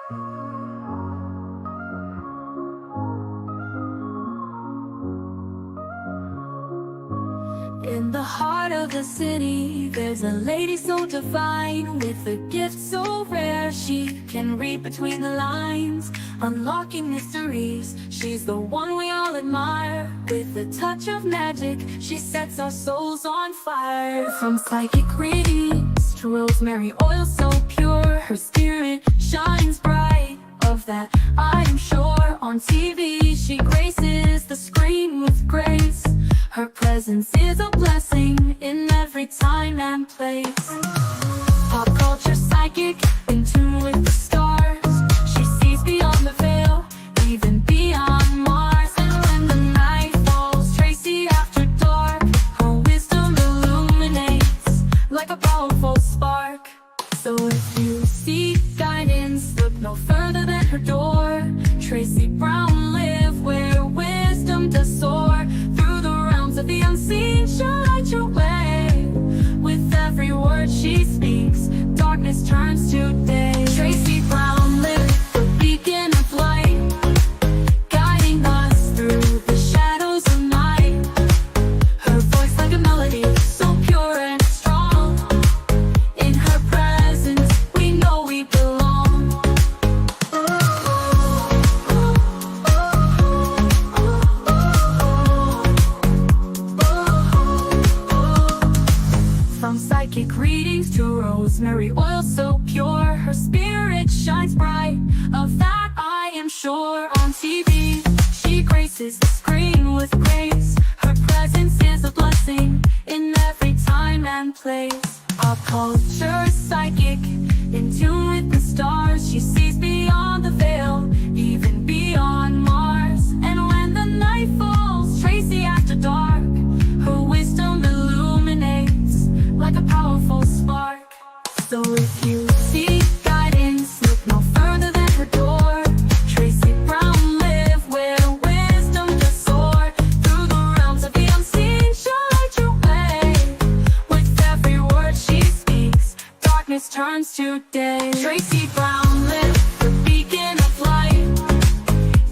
In the heart of the city, there's a lady so divine, with a gift so rare she can read between the lines, unlocking mysteries. She's the one we all admire. With a touch of magic, she sets our souls on fire. From psychic readings to rosemary oil so pure, her spirit shines bright. Of that I am sure. On TV she graces the screen with grace. Her presence is a blessing in every time and place. Pop culture psychic, in tune with the stars. She sees beyond the veil, even beyond Mars. And when the night falls, Tracy after dark, her wisdom illuminates like a powerful spark. So if you seek guidance, look no further than her door. Tracy Brown live where wisdom does soar. Through the realms of the unseen, she'll light your way. With every word she speaks, darkness turns to day. Tracy Brown live, the beacon of light, guiding us through the shadows of night. Her voice like a melody, so pure and strong. In her presence, we know we belong. From psychic readings to rosemary oil so pure, her spirit shines bright. Of that I am sure. On TV, she graces the screen with grace. Her presence is a blessing in every time and place. Pop culture psychic, in tune with the stars. She sees beyond the veil, even beyond Mars. And when the night falls, Tracy after dark, her wisdom illuminates like a powerful spark. So if you seek guidance, look no further than her door. Tracy Brown live where wisdom does soar. Through the realms of the unseen, she'll light your way. With every word she speaks, darkness turns to day. Tracy Brown live, the beacon of light,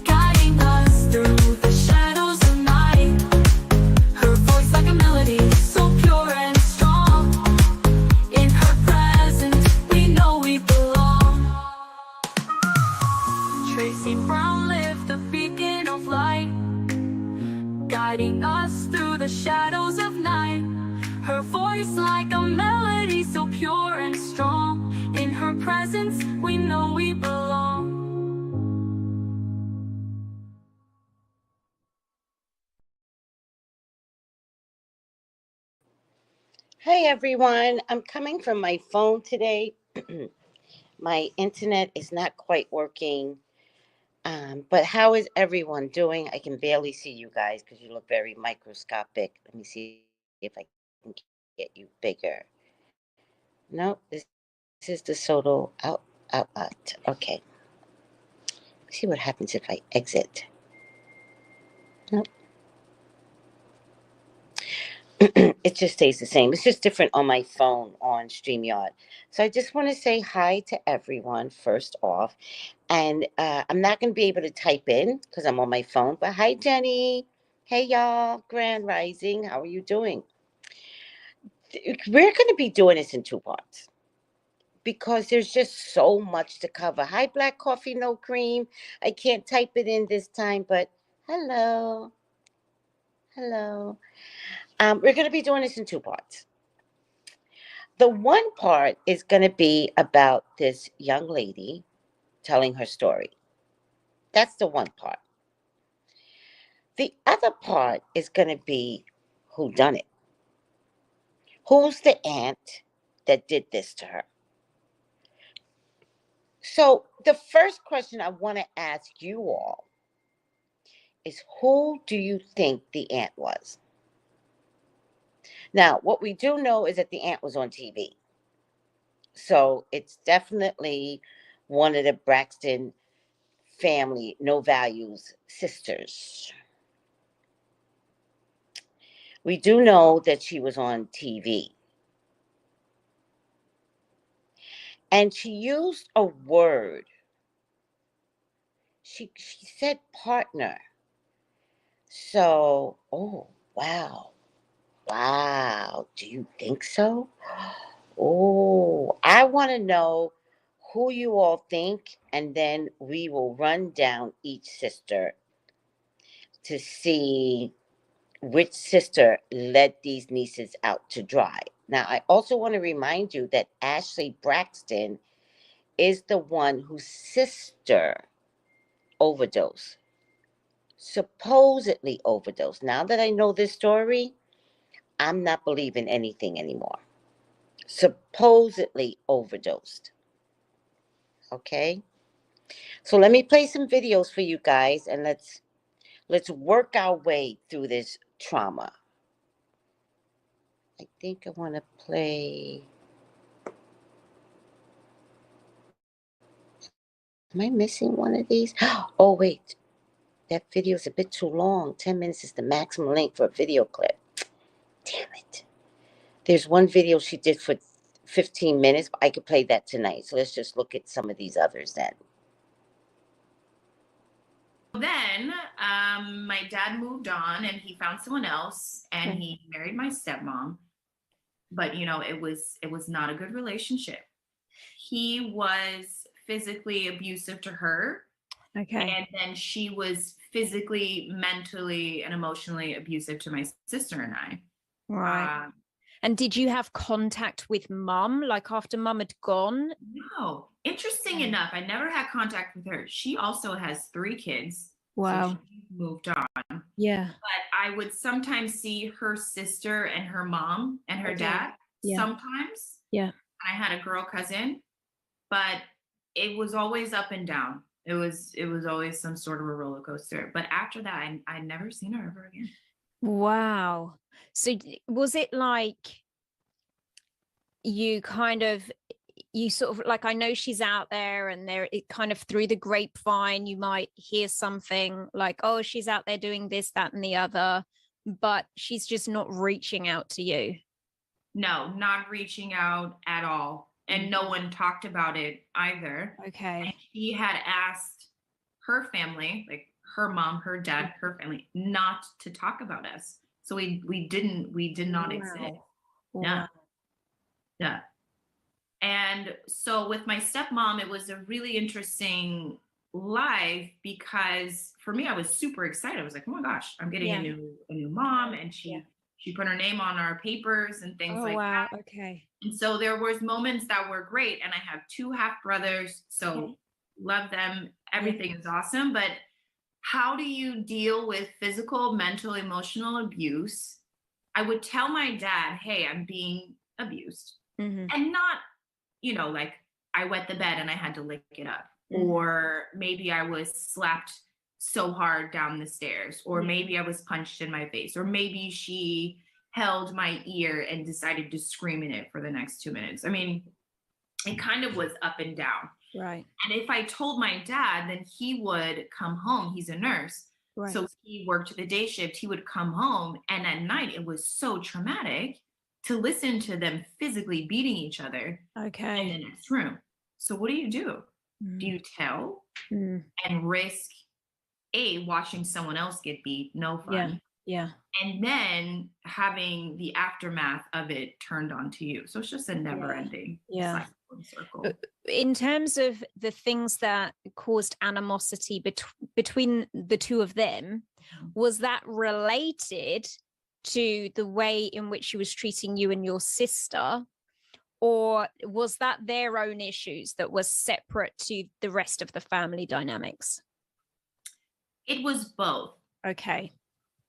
guiding us through the shadows of night. Her voice like a melody, so pure and strong. In her presence, we know we belong. Tracy Brown live, the beacon of light, guiding us through the shadows of night. Her voice like a melody, so pure and strong. In her presence, we know we belong. Hey everyone, I'm coming from my phone today. My internet is not quite working. But how is everyone doing? I can barely see you guys because you look very microscopic. Let me see if I can get you bigger. No, this is the Soto outlet. Okay. See what happens if I exit. Nope. It just stays the same. It's just different on my phone on StreamYard. So I just want to say hi to everyone first off. And I'm not going to be able to type in because I'm on my phone. But hi, Jenny. Hey, y'all. Grand Rising. How are you doing? We're going to be doing this in two parts because there's just so much to cover. Hi, Black Coffee, no cream. I can't type it in this time, but hello. Hello. We're going to be doing this in two parts. The one part is going to be about this young lady telling her story. That's the one part. The other part is going to be who done it. Who's the aunt that did this to her? So the first question I want to ask you all is, who do you think the aunt was? Now, what we do know is that the aunt was on TV. So it's definitely one of the Braxton family, no values sisters. We do know that she was on TV. And she used a word She said partner. So, oh, wow. Wow. Do you think so? Oh, I want to know who you all think, and then we will run down each sister to see which sister let these nieces out to dry. Now, I also want to remind you that Ashley Braxton is the one whose sister overdosed, supposedly overdosed. Now that I know this story, I'm not believing anything anymore. Supposedly overdosed. Okay? So let me play some videos for you guys, and let's work our way through this trauma. I think I want to play. Am I missing one of these? Oh, wait. That video is a bit too long. 10 minutes is the maximum length for a video clip. Damn it. There's one video she did for 15 minutes. I could play that tonight. So let's just look at some of these others then. Then my dad moved on and he found someone else and he married my stepmom. But you know, it was not a good relationship. He was physically abusive to her. Okay. And then she was physically, mentally, and emotionally abusive to my sister and I. Right. And did you have contact with mum, like after mum had gone? No. Interesting enough, I never had contact with her. She also has 3 kids. Wow. So she moved on. Yeah. But I would sometimes see her sister and her mom and her dad sometimes. Yeah. I had a girl cousin, but it was always up and down. It was always some sort of a roller coaster. But after that, I never seen her ever again. Wow. So was it like you sort of like, I know she's out there and there, it kind of through the grapevine, you might hear something like, oh, she's out there doing this, that, and the other, but she's just not reaching out to you. No, not reaching out at all. And no one talked about it either. Okay. And she had asked her family, like her mom, her dad, her family, not to talk about us. So we did not exist. Wow. Yeah. And so with my stepmom, it was a really interesting life because for me, I was super excited. I was like, oh my gosh, I'm getting a new mom. And she put her name on our papers and things like that. Okay. And so there was moments that were great. And I have 2 half brothers. So love them. Everything is awesome. But how do you deal with physical, mental, emotional abuse? I would tell my dad, hey, I'm being abused. Mm-hmm. And not, you know, like I wet the bed and I had to lick it up. Mm-hmm. Or maybe I was slapped so hard down the stairs. Or maybe I was punched in my face. Or maybe she held my ear and decided to scream in it for the next 2 minutes. I mean, it kind of was up and down. Right. And if I told my dad, then he would come home. He's a nurse. Right. So he worked the day shift. He would come home. And at night, it was so traumatic to listen to them physically beating each other in the next room. So what do you do? Do you tell and risk watching someone else get beat? No fun. Yeah. And then having the aftermath of it turned onto you. So it's just a never ending cycle and circle. In terms of the things that caused animosity between the two of them, was that related to the way in which she was treating you and your sister, or was that their own issues that was separate to the rest of the family dynamics? It was both. Okay.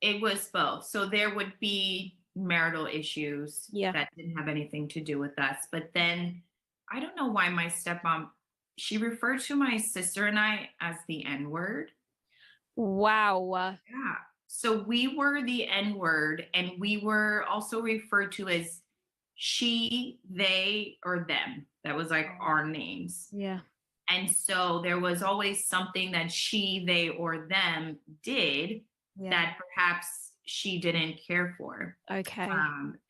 It was both. So there would be marital issues that didn't have anything to do with us. But then I don't know why my stepmom, she referred to my sister and I as the N-word. Wow. Yeah. So we were the N-word, and we were also referred to as she, they, or them. That was like our names. Yeah. And so there was always something that she, they, or them did that perhaps she didn't care for. Okay.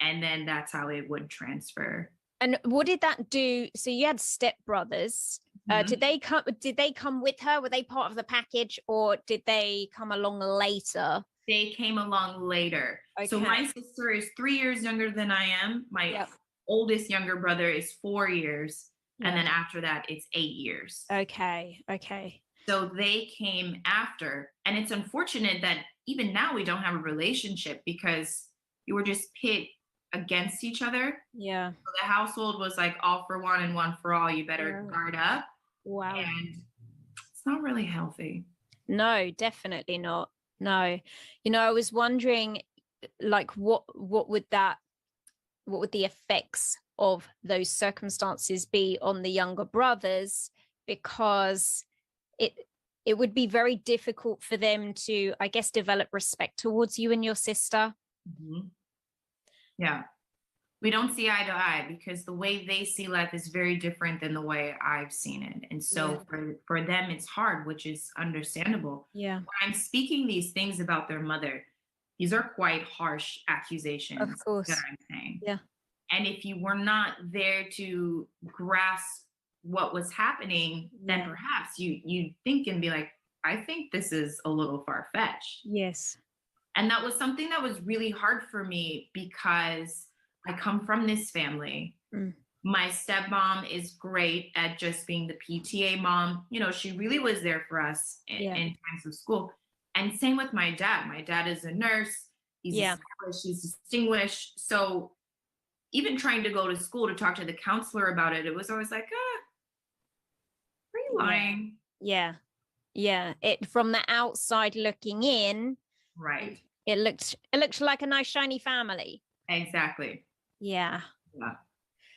And then that's how it would transfer. And what did that do? So you had stepbrothers. Mhm. Did they come? Did they come with her? Were they part of the package, or did they come along later? They came along later. So Okay. my sister is 3 years younger than I am. My Yep. oldest younger brother is 4 years. And Yeah. then after that, it's 8 years. Okay. Okay. So they came after. And it's unfortunate that even now we don't have a relationship because you were just pit against each other. Yeah. So the household was like all for one and one for all. You better Yeah. guard up. Wow. And it's not really healthy. No, definitely not. No. I was wondering, like, what would the effects of those circumstances be on the younger brothers? Because it would be very difficult for them to, I guess, develop respect towards you and your sister. Mhm. Yeah. We don't see eye to eye because the way they see life is very different than the way I've seen it. And so Yeah. for them, it's hard, which is understandable. Yeah, When I'm speaking these things about their mother, these are quite harsh accusations of course. that I'm saying. Yeah. And if you were not there to grasp what was happening, then Yeah. perhaps you think and be like, I think this is a little far-fetched. Yes. And that was something that was really hard for me because I come from this family. Mm. My stepmom is great at just being the PTA mom. You know, she really was there for us Yeah. in times of school. And same with my dad. My dad is a nurse. He's Yeah. established, he's distinguished. So even trying to go to school to talk to the counselor about it, it was always like, are you lying? Yeah. Yeah. It, from the outside looking in, Right. it looked like a nice shiny family. Exactly. Yeah. Yeah.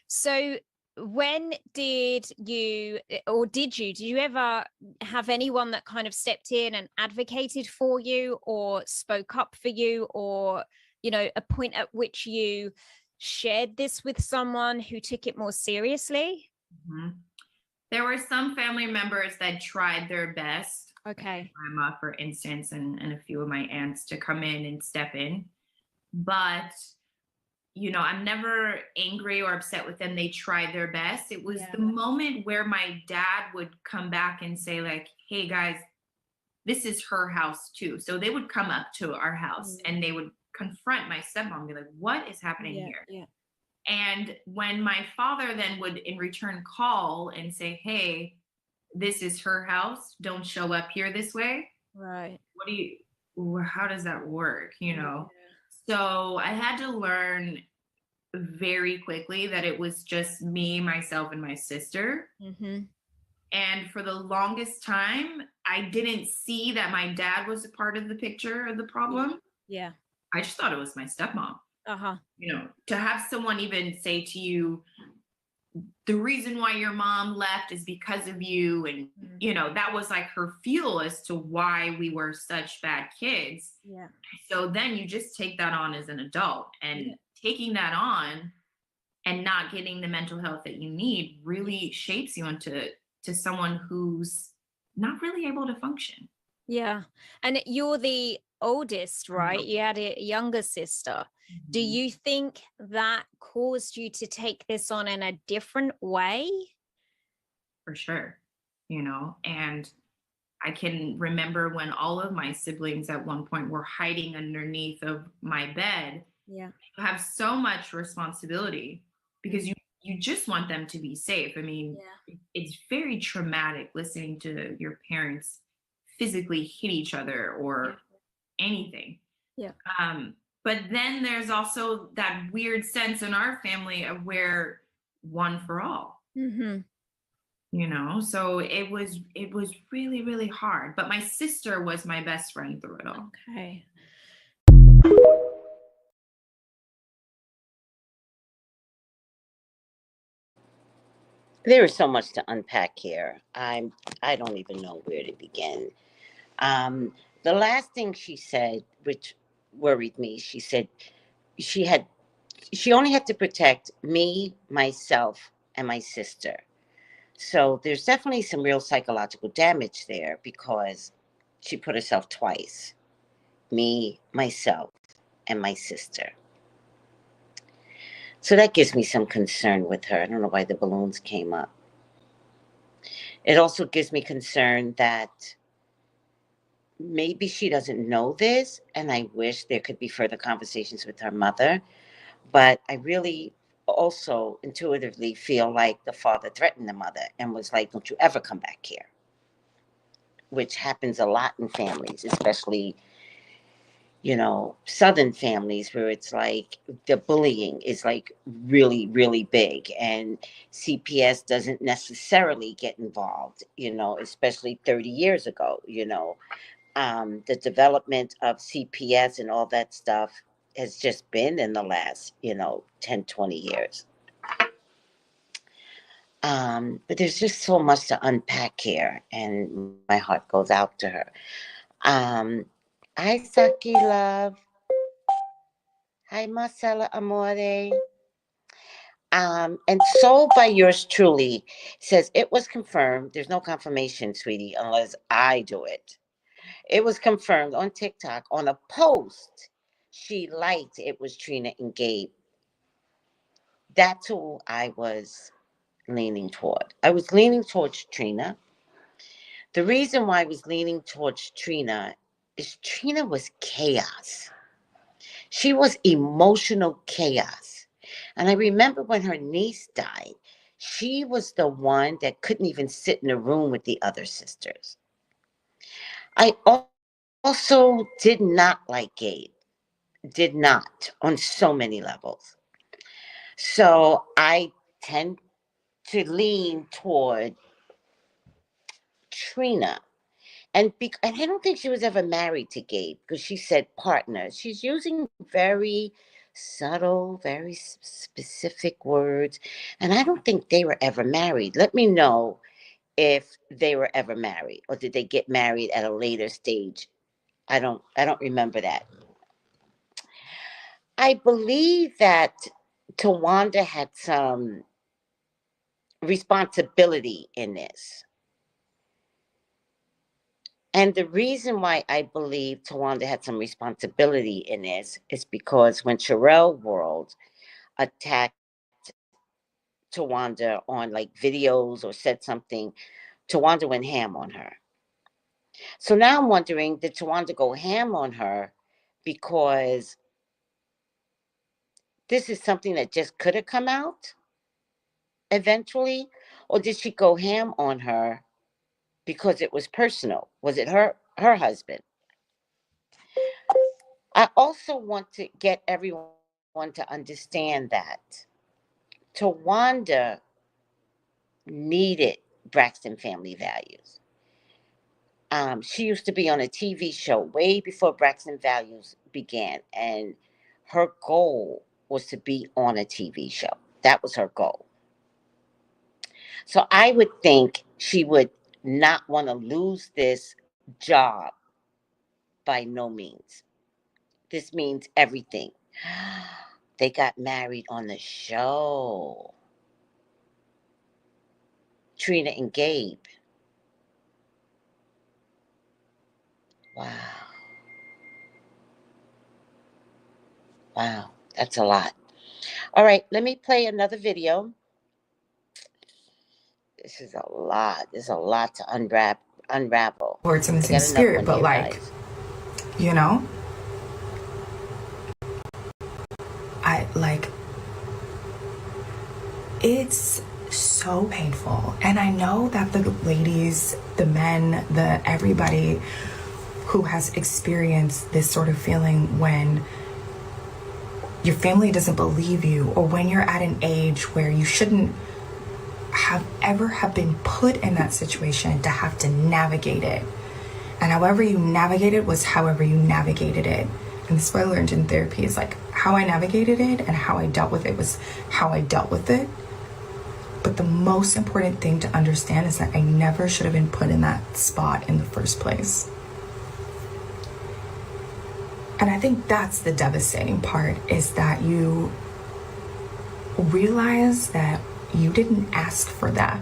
So when did you ever have anyone that kind of stepped in and advocated for you or spoke up for you, or a point at which you shared this with someone who took it more seriously? Mhm. There were some family members that tried their best. Okay. Grandma, for instance, and a few of my aunts to come in and step in. But, I'm never angry or upset with them. They tried their best. It was Yeah. the moment where my dad would come back and say, like, hey, guys, this is her house too. So they would come up to our house and they would confront my stepmom and be like, what is happening here? Yeah. And when my father then would in return call and say, hey, this is her house, don't show up here this way. Right. How does that work? So I had to learn very quickly that it was just me, myself, and my sister. Mm-hmm. And for the longest time, I didn't see that my dad was a part of the picture of the problem. Yeah. I just thought it was my stepmom. Uh-huh. To have someone even say to you, the reason why your mom left is because of you. And, that was like her fuel as to why we were such bad kids. Yeah. So then you just take that on as an adult, and taking that on and not getting the mental health that you need really shapes you into someone who's not really able to function. Yeah. And you're the oldest, right? Mhm. You had a younger sister. Do you think that caused you to take this on in a different way? For sure. And I can remember when all of my siblings at one point were hiding underneath of my bed. Yeah. You have so much responsibility because you just want them to be safe. I mean, it's very traumatic listening to your parents physically hit each other or anything. Yeah. But then there's also that weird sense in our family of where one for all. Mm-hmm. So it was really, really hard. But my sister was my best friend through it all. Okay. There is so much to unpack here. I don't even know where to begin. The last thing she said, which worried me, she said she only had to protect me, myself, and my sister. So there's definitely some real psychological damage there because she put herself twice. Me, myself, and my sister. So that gives me some concern with her. I don't know why the balloons came up. It also gives me concern that maybe she doesn't know this, and I wish there could be further conversations with her mother. But I really also intuitively feel like the father threatened the mother and was like, "Don't you ever come back here," which happens a lot in families, especially, Southern families where it's like the bullying is like really, really big, and CPS doesn't necessarily get involved, especially 30 years ago, the development of CPS and all that stuff has just been in the last, 10, 20 years. But there's just so much to unpack here, and my heart goes out to her. Hi, Saki love. Hi, Marcella Amore. And Soul by yours truly says it was confirmed. There's no confirmation, sweetie, unless I do it. It was confirmed on TikTok on a post she liked. It was Trina and Gabe. That's who I was leaning toward. I was leaning towards Trina. The reason why I was leaning towards Trina is Trina was chaos. She was emotional chaos. And I remember when her niece died, she was the one that couldn't even sit in a room with the other sisters. I also did not like Gabe. Did not, on so many levels. So I tend to lean toward Trina. And I don't think she was ever married to Gabe, because she said partner. She's using very subtle, very specific words. And I don't think they were ever married. Let me know if they were ever married, or did they get married at a later stage. I don't remember that. I believe that Tawanda had some responsibility in this. And the reason why I believe Tawanda had some responsibility in this is because when Sherelle World attacked Tawanda on like videos or said something, Tawanda went ham on her. So now I'm wondering, did Tawanda go ham on her because this is something that just could have come out eventually? Or did she go ham on her because it was personal? Was it her husband? I also want to get everyone to understand that Tawanda needed Braxton Family Values. She used to be on a TV show way before Braxton Values began, and her goal was to be on a TV show. That was her goal. So I would think she would not want to lose this job by no means. This means everything. They got married on the show. Trina and Gabe. Wow. Wow. That's a lot. All right. Let me play another video. This is a lot. There's a lot to unravel. Words in the same spirit, but like, guys. you know, it's so painful. And I know that the ladies, the men, everybody who has experienced this sort of feeling when your family doesn't believe you, or when you're at an age where you shouldn't have been put in that situation to have to navigate it. And however you navigate it was however you navigated it. And this is what I learned in therapy, is like how I navigated it and how I dealt with it was how I dealt with it. But the most important thing to understand is that I never should have been put in that spot in the first place. And I think that's the devastating part, is that you realize that you didn't ask for that.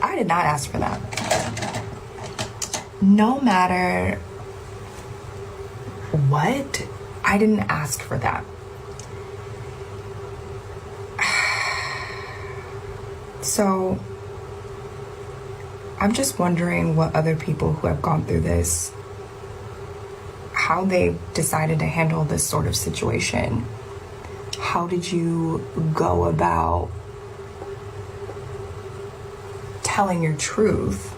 I did not ask for that. No matter what, I didn't ask for that. So I'm just wondering what other people who have gone through this, how they decided to handle this sort of situation. How did you go about telling your truth?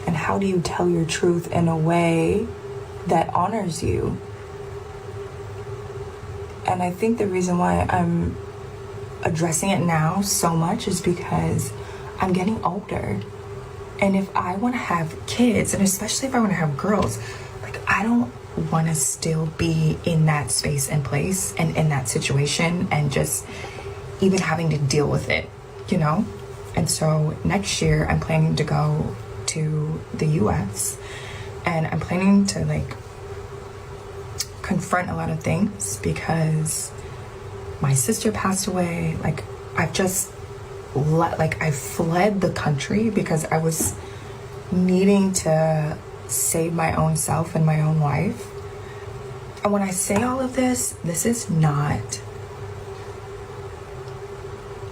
And how do you tell your truth in a way that honors you? And I think the reason why I'm addressing it now so much is because I'm getting older. And if I want to have kids, and especially if I want to have girls, like, I don't want to still be in that space and place and in that situation and just even having to deal with it, you know? And so next year I'm planning to go to the US, and I'm planning to like confront a lot of things because my sister passed away. Like, I've just I fled the country because I was needing to save my own self and my own life. And when I say all of this, this is not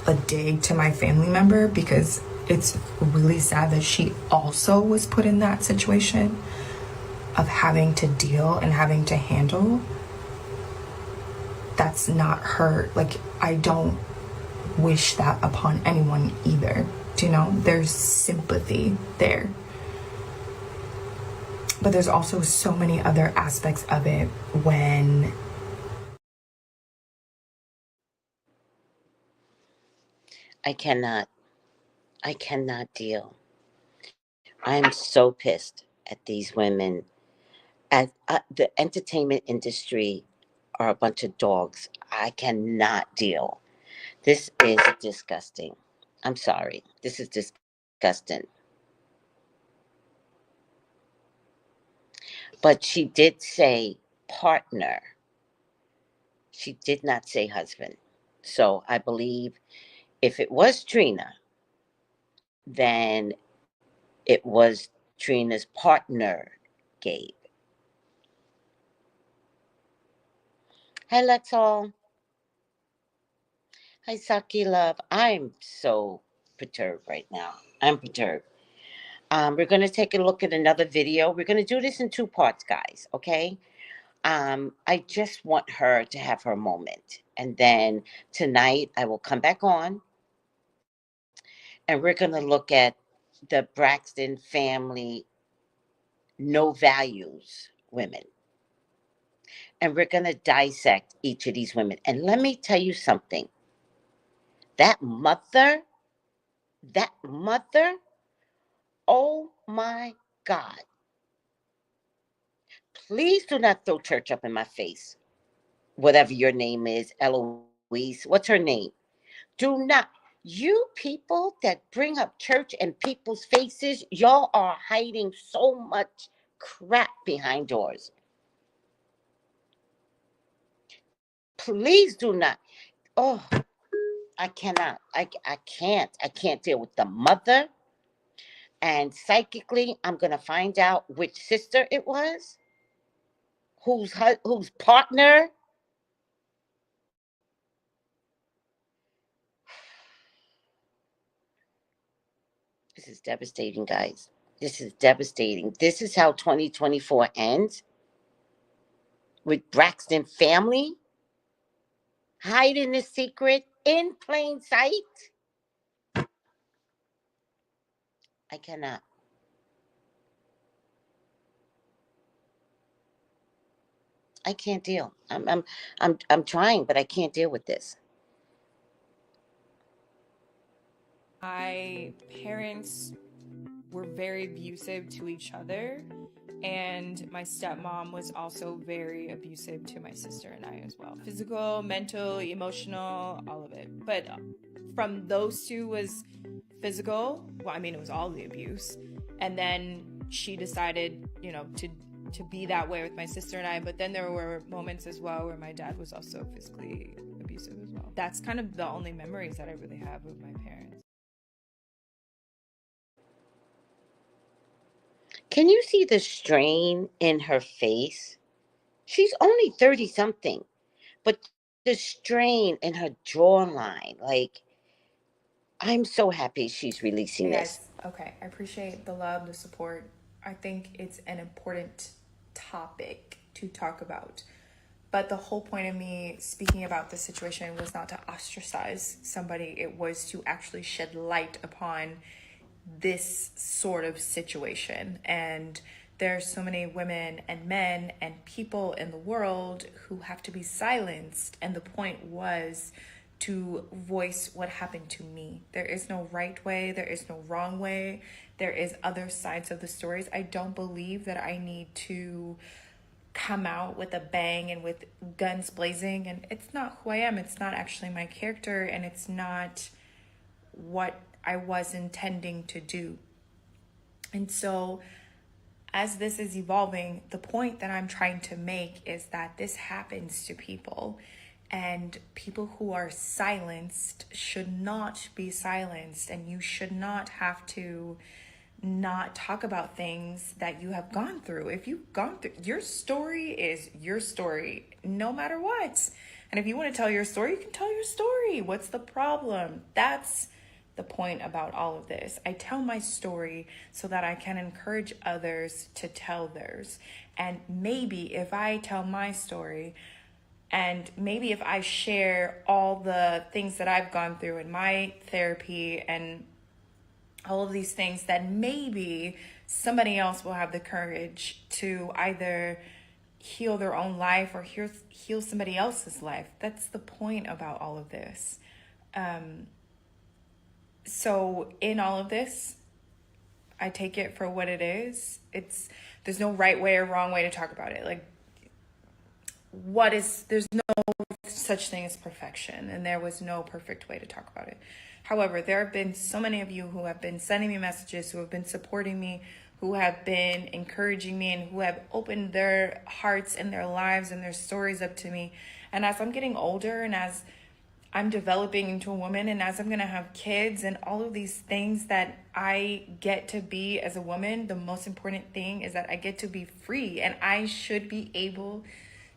a dig to my family member, because it's really sad that she also was put in that situation of having to deal and having to handle. That's not her. Like, I don't wish that upon anyone either. Do you know? There's sympathy there. But there's also so many other aspects of it when I cannot deal. I'm so pissed at these women. At the entertainment industry are a bunch of dogs. I cannot deal. This is disgusting. I'm sorry. This is disgusting. But she did say partner. She did not say husband. So I believe if it was Trina, then it was Trina's partner, Gabe. Hi, Lexol. Hi, Saki Love. I'm so perturbed right now. I'm perturbed. We're going to take a look at another video. We're going to do this in two parts, guys, okay? I just want her to have her moment. And then tonight I will come back on and we're going to look at the Braxton family no values women. And we're going to dissect each of these women. And let me tell you something. That mother, oh my God. Please do not throw church up in my face. Whatever your name is, Eloise, what's her name? Do not. You people that bring up church in people's faces, y'all are hiding so much crap behind doors. Please do not. Oh, I cannot. I can't. I can't deal with the mother. And psychically, I'm going to find out which sister it was, whose partner. This is devastating, guys. This is devastating. This is how 2024 ends with Braxton family hiding the secret in plain sight. I cannot. I can't deal. I'm trying, but I can't deal with this. My parents were very abusive to each other, and my stepmom was also very abusive to my sister and I as well. Physical, mental, emotional, all of it. But from those two was physical. Well, I mean, it was all the abuse. And then she decided, to be that way with my sister and I. But then there were moments as well where my dad was also physically abusive as well. That's kind of the only memories that I really have of my parents. Can you see the strain in her face? She's only 30 something, but the strain in her jawline, like, I'm so happy she's releasing this. Yes. Okay. I appreciate the love, the support. I think it's an important topic to talk about. But the whole point of me speaking about this situation was not to ostracize somebody. It was to actually shed light upon this sort of situation. And there's so many women and men and people in the world who have to be silenced. And the point was to voice what happened to me. There is no right way. There is no wrong way. There is other sides of the stories. I don't believe that I need to come out with a bang and with guns blazing. And it's not who I am. It's not actually my character. And it's not what I was intending to do. And so as this is evolving, the point that I'm trying to make is that this happens to people, and people who are silenced should not be silenced, and you should not have to not talk about things that you have gone through. If you've gone through, your story is your story, no matter what. And if you want to tell your story, you can tell your story. What's the problem? That's the point about all of this. I tell my story so that I can encourage others to tell theirs. And maybe if I tell my story, and maybe if I share all the things that I've gone through in my therapy and all of these things, that maybe somebody else will have the courage to either heal their own life or heal somebody else's life. That's the point about all of this. So in all of this, I take it for what it is. There's no right way or wrong way to talk about it. Like, there's no such thing as perfection, and there was no perfect way to talk about it. However, there have been so many of you who have been sending me messages, who have been supporting me, who have been encouraging me, and who have opened their hearts and their lives and their stories up to me. And as I'm getting older, and as I'm developing into a woman, and as I'm going to have kids and all of these things that I get to be as a woman, the most important thing is that I get to be free, and I should be able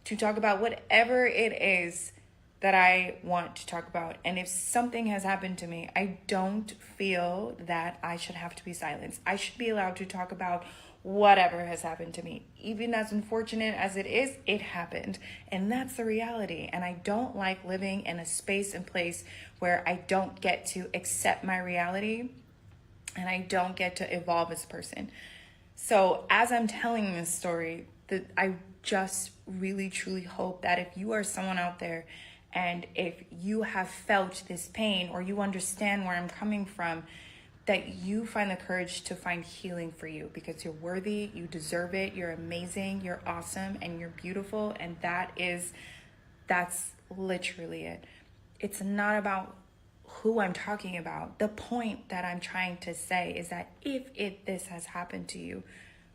to talk about whatever it is that I want to talk about. And if something has happened to me, I don't feel that I should have to be silenced. I should be allowed to talk about whatever has happened to me. Even as unfortunate as it is, it happened. And that's the reality. And I don't like living in a space and place where I don't get to accept my reality and I don't get to evolve as a person. So as I'm telling this story, I just really, truly hope that if you are someone out there and if you have felt this pain or you understand where I'm coming from, that you find the courage to find healing for you, because you're worthy, you deserve it, you're amazing, you're awesome, and you're beautiful. And that's literally it. It's not about who I'm talking about. The point that I'm trying to say is that if this has happened to you,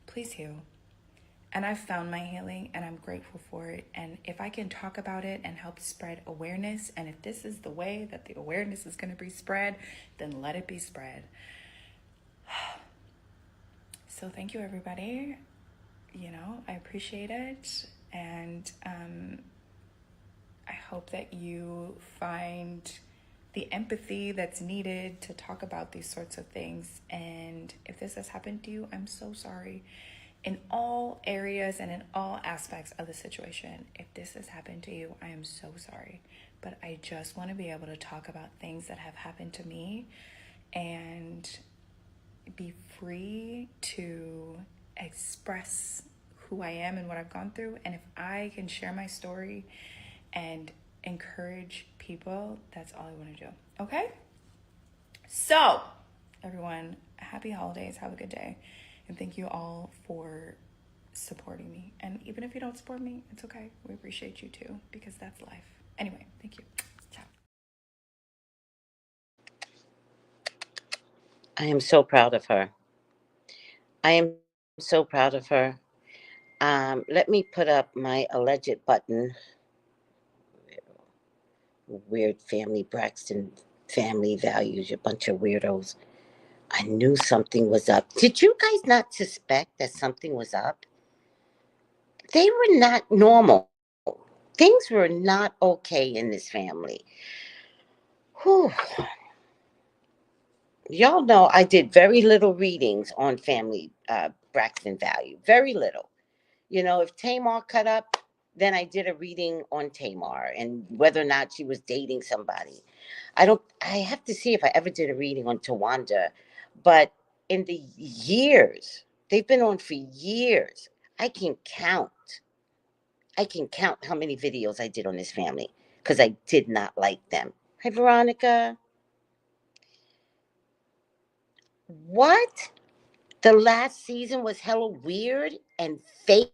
please heal. And I've found my healing, and I'm grateful for it. And if I can talk about it and help spread awareness, and if this is the way that the awareness is going to be spread, then let it be spread. So thank you, everybody. I appreciate it. And I hope that you find the empathy that's needed to talk about these sorts of things. And if this has happened to you, I'm so sorry. In all areas and in all aspects of the situation, if this has happened to you, I am so sorry. But I just want to be able to talk about things that have happened to me and be free to express who I am and what I've gone through. And if I can share my story and encourage people, that's all I want to do. Okay? So, everyone, happy holidays. Have a good day. And thank you all for supporting me. And even if you don't support me, it's okay. We appreciate you too, because that's life. Anyway, thank you. Ciao. I am so proud of her. I am so proud of her. Let me put up my alleged button. Weird family, Braxton family values, you bunch of weirdos. I knew something was up. Did you guys not suspect that something was up? They were not normal. Things were not okay in this family. Whew. Y'all know I did very little readings on family Braxton value. Very little. You know, if Tamar cut up, then I did a reading on Tamar and whether or not she was dating somebody. I have to see if I ever did a reading on Tawanda, but in the years, they've been on for years. I can count. I can count how many videos I did on this family because I did not like them. Hi, Veronica. What? The last season was hella weird and fake.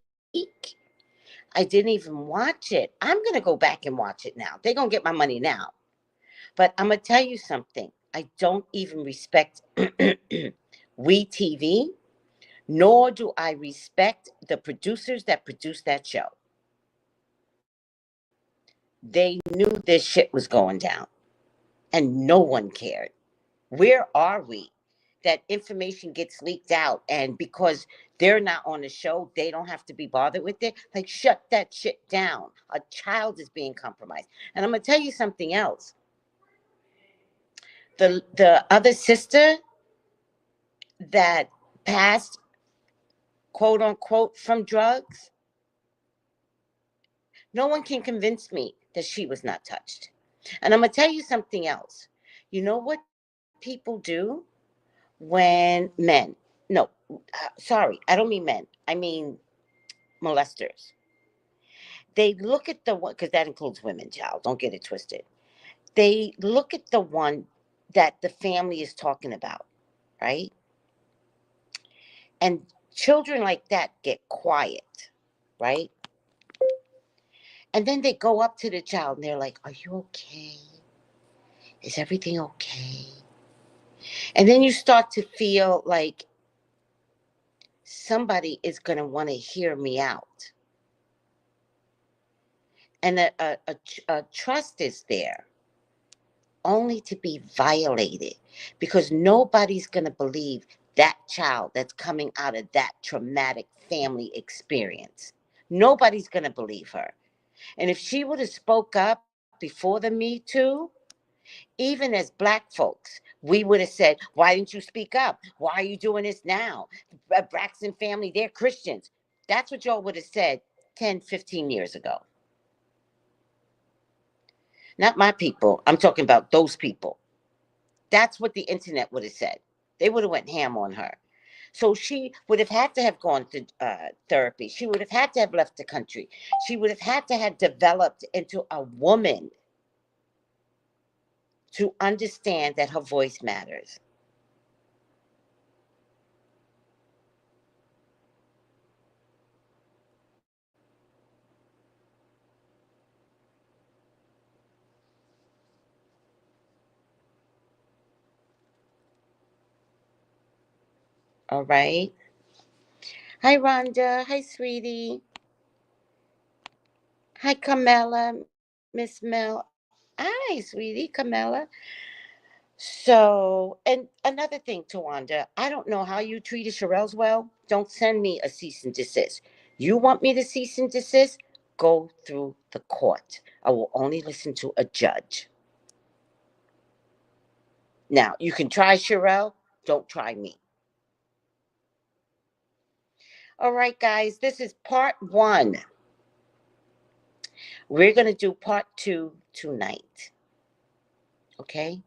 I didn't even watch it. I'm going to go back and watch it now. They're going to get my money now. But I'm going to tell you something. I don't even respect We TV, nor do I respect the producers that produced that show. They knew this shit was going down, and no one cared. Where are we? That information gets leaked out, and because they're not on the show, they don't have to be bothered with it. Like, shut that shit down. A child is being compromised. And I'm going to tell you something else. The other sister that passed, quote unquote, from drugs, no one can convince me that she was not touched. And I'm going to tell you something else. You know what people do when men, no, sorry, I don't mean men. I mean molesters. They look at the one, because that includes women, child. Don't get it twisted. They look at the one that the family is talking about, right? And children like that get quiet, right? And then they go up to the child and they're like, "Are you okay? Is everything okay?" And then you start to feel like somebody is going to want to hear me out. And a trust is there only to be violated because nobody's going to believe that child that's coming out of that traumatic family experience. Nobody's going to believe her. And if she would have spoke up before the Me Too, even as Black folks, we would have said, "Why didn't you speak up? Why are you doing this now? The Braxton family, they're Christians." That's what y'all would have said 10, 15 years ago. Not my people. I'm talking about those people. That's what the internet would have said. They would have went ham on her. So she would have had to have gone to therapy. She would have had to have left the country. She would have had to have developed into a woman to understand that her voice matters. All right. Hi, Rhonda. Hi, sweetie. Hi, Camilla. Miss Mel. Hi, sweetie, Camilla. So, and another thing, Tawanda, I don't know how you treated Sherelle's well. Don't send me a cease and desist. You want me to cease and desist? Go through the court. I will only listen to a judge. Now, you can try Sherelle. Don't try me. All right, guys, this is part one. We're going to do part two tonight. Okay?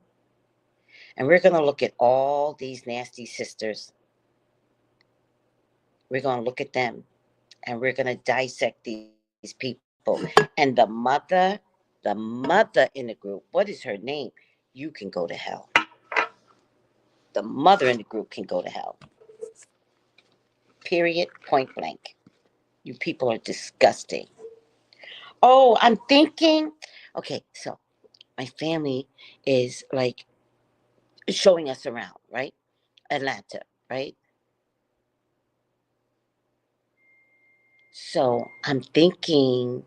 And we're going to look at all these nasty sisters. We're going to look at them and we're going to dissect these people. And the mother in the group, what is her name? You can go to hell. The mother in the group can go to hell. Period. Point blank. You people are disgusting. Oh, I'm thinking. Okay, so my family is like showing us around, right? Atlanta, right? So I'm thinking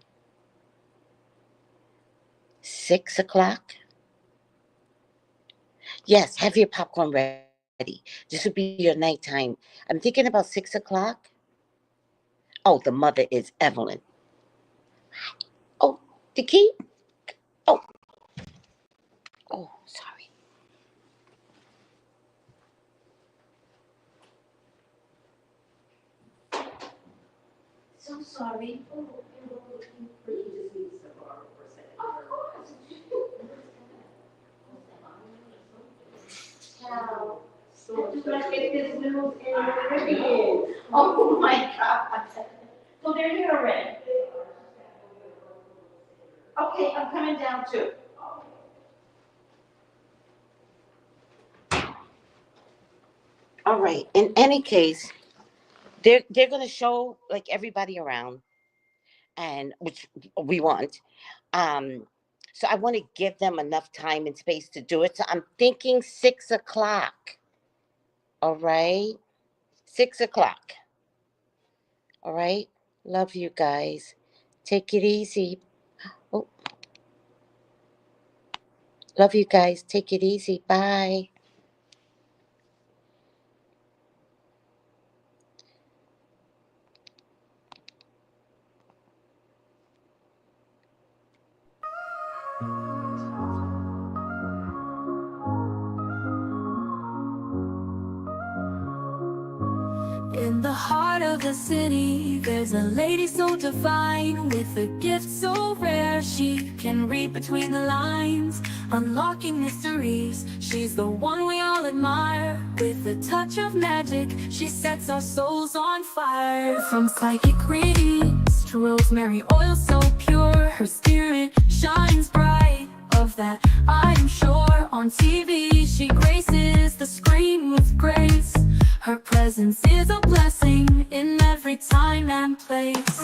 6 o'clock. Yes, have your popcorn ready. This will be your nighttime. I'm thinking about 6 o'clock. Oh, the mother is Evelyn. Oh, the key. Oh, oh, sorry. I'm sorry. Oh my God. So they're here already. Okay, I'm coming down too. All right. In any case, they're gonna show like everybody around, and which we want. Um, so I want to give them enough time and space to do it. So I'm thinking 6 o'clock. All right, 6 o'clock. All right. Love you guys. Take it easy. Oh, love you guys. Take it easy. Bye. In the heart of the city, there's a lady so divine, with a gift so rare. She can read between the lines, unlocking mysteries. She's the one we all admire. With a touch of magic, she sets our souls on fire. From psychic readings to rosemary oil so pure, her spirit shines bright. Of that I am sure. On TV she graces the screen with grace. Her presence is a blessing in every time and place.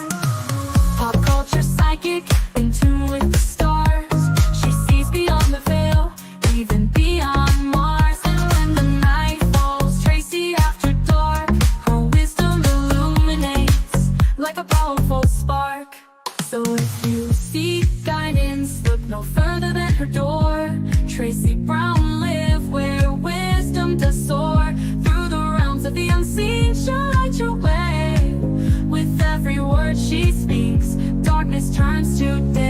Pop culture psychic, in tune with the stars. She sees beyond the veil, even beyond Mars. And when the night falls, Tracy after dark, her wisdom illuminates like a powerful spark. So if you seek guidance, look no further than her door. Tracy Brown live where wisdom does soar. Through the realms of the unseen, she'll light your way. With every word she speaks, darkness turns to day.